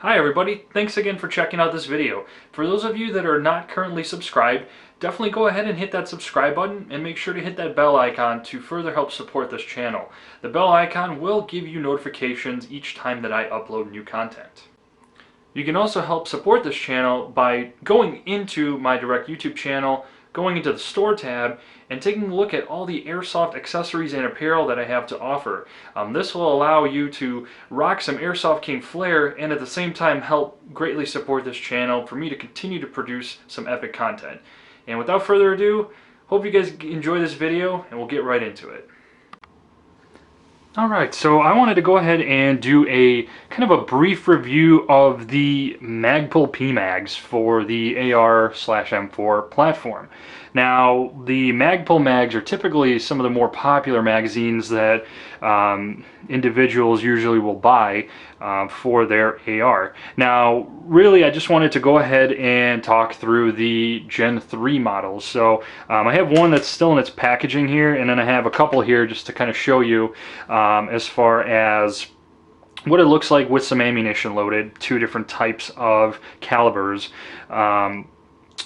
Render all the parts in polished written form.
Hi everybody, thanks again for checking out this video. For those of you that are not currently subscribed, definitely go ahead and hit that subscribe button and make sure to hit that bell icon to further help support this channel. The bell icon will give you notifications each time that I upload new content. You can also help support this channel by going into my direct YouTube channel, going into the store tab, and taking a look at all the airsoft accessories and apparel that I have to offer. This will allow you to rock some Airsoft King flair and at the same time help greatly support this channel for me to continue to produce some epic content. And without further ado, hope you guys enjoy this video and we'll get right into it. Alright, so I wanted to go ahead and do a kind of a brief review of the Magpul Pmags for the AR/M4 platform. Now, the Magpul mags are typically some of the more popular magazines that individuals usually will buy for their AR. Now, really, I just wanted to go ahead and talk through the Gen 3 models. So I have one that's still in its packaging here, and then I have a couple here just to kind of show you as far as what it looks like with some ammunition loaded, two different types of calibers.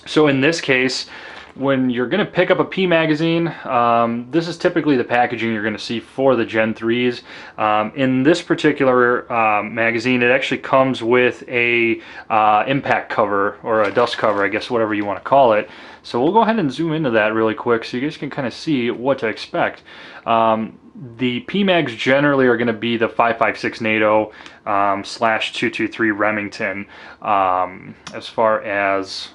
So in this case, when you're going to pick up a P magazine, this is typically the packaging you're going to see for the Gen 3s. In this particular magazine, it actually comes with a impact cover, or a dust cover, I guess, whatever you want to call it. So we'll go ahead and zoom into that really quick so you guys can kind of see what to expect. The Pmags generally are going to be the 5.56 NATO /223 Remington as far as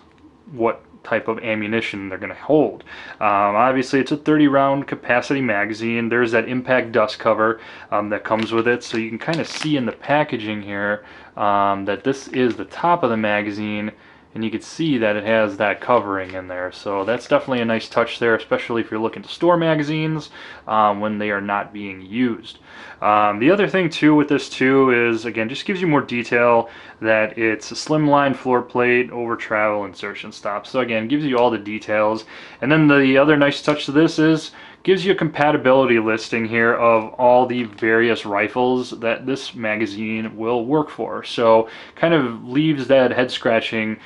what type of ammunition they're going to hold. Obviously, it's a 30-round capacity magazine. There's that impact dust cover that comes with it, so you can kind of see in the packaging here that this is the top of the magazine, and you can see that it has that covering in there. So that's definitely a nice touch there, especially if you're looking to store magazines when they are not being used. The other thing too with this too is, again, just gives you more detail that it's a slimline floor plate over travel insertion stop. So again, gives you all the details. And then the other nice touch to this is gives you a compatibility listing here of all the various rifles that this magazine will work for. So kind of leaves that head scratching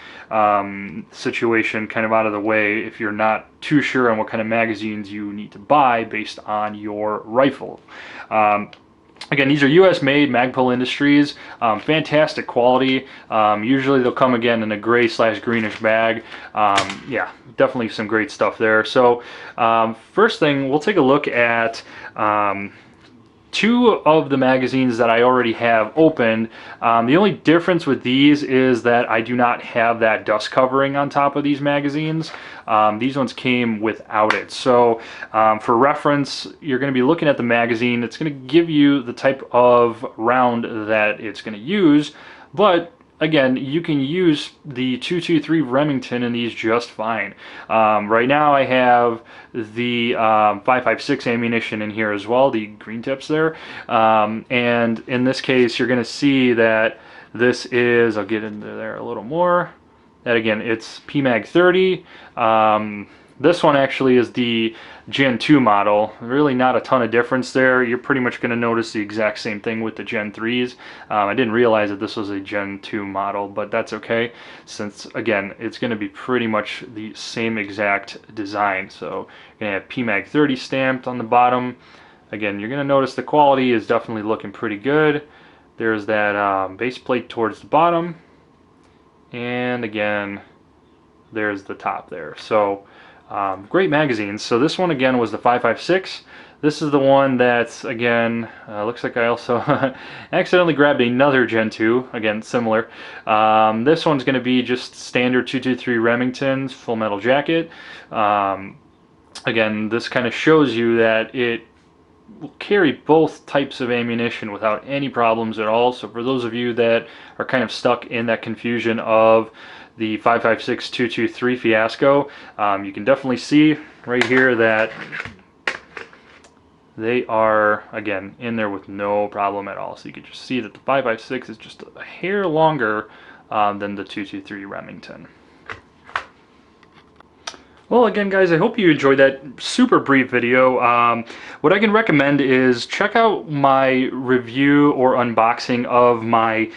situation kind of out of the way if you're not too sure on what kind of magazines you need to buy based on your rifle. Again, these are US made Magpul Industries, fantastic quality. Usually they'll come again in a gray/greenish bag. Yeah, definitely some great stuff there. So first thing, we'll take a look at two of the magazines that I already have opened. The only difference with these is that I do not have that dust covering on top of these magazines. These ones came without it. So for reference, you're going to be looking at the magazine. It's going to give you the type of round that it's going to use, but again, you can use the 223 Remington in these just fine. Right now I have the 5.56 ammunition in here as well, the green tips there. And in this case, you're going to see that this is, I'll get into there a little more, that again, it's Pmag 30. This one actually is the Gen 2 model. Really not a ton of difference there. You're pretty much going to notice the exact same thing with the Gen 3s. I didn't realize that this was a Gen 2 model, but that's okay, since again, it's going to be pretty much the same exact design. So you're going to have Pmag 30 stamped on the bottom. Again, you're going to notice the quality is definitely looking pretty good. There's that base plate towards the bottom, and again, there's the top there. So great magazines. So this one again was the 5.56. This is the one that's, again, looks like I also accidentally grabbed another Gen 2, again similar. This one's going to be just standard 223 Remingtons, full metal jacket. Again, this kind of shows you that it will carry both types of ammunition without any problems at all. So for those of you that are kind of stuck in that confusion of the 5.56 223 fiasco, you can definitely see right here that they are, again, in there with no problem at all. So you can just see that the 5.56 is just a hair longer than the 223 Remington. Well, again, guys, I hope you enjoyed that super brief video. What I can recommend is check out my review or unboxing of my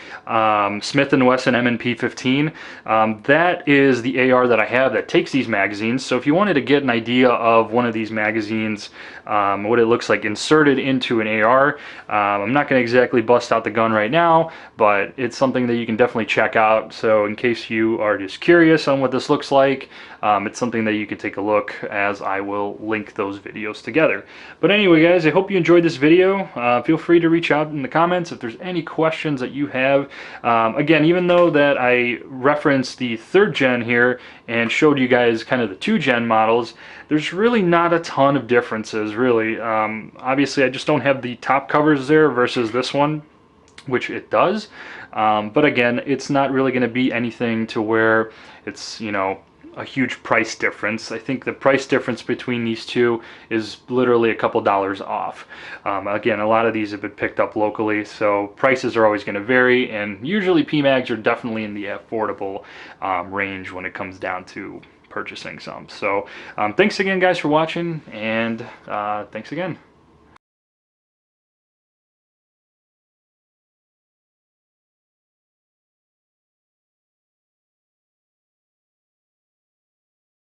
Smith & Wesson M&P 15. That is the AR that I have that takes these magazines. So if you wanted to get an idea of one of these magazines, what it looks like inserted into an AR, I'm not going to exactly bust out the gun right now, but it's something that you can definitely check out. So in case you are just curious on what this looks like, it's something that you can take a look, as I will link those videos together. But anyway, guys, I hope you enjoyed this video. Feel free to reach out in the comments if there's any questions that you have. Again, even though that I referenced the 3rd gen here and showed you guys kind of the 2 gen models, there's really not a ton of differences, really. Obviously, I just don't have the top covers there versus this one, which it does. But again, it's not really going to be anything to where it's, you know, a huge price difference. I think the price difference between these two is literally a couple dollars off. Again, a lot of these have been picked up locally, so prices are always going to vary, and usually Pmags are definitely in the affordable range when it comes down to purchasing some. So thanks again, guys, for watching, and thanks again.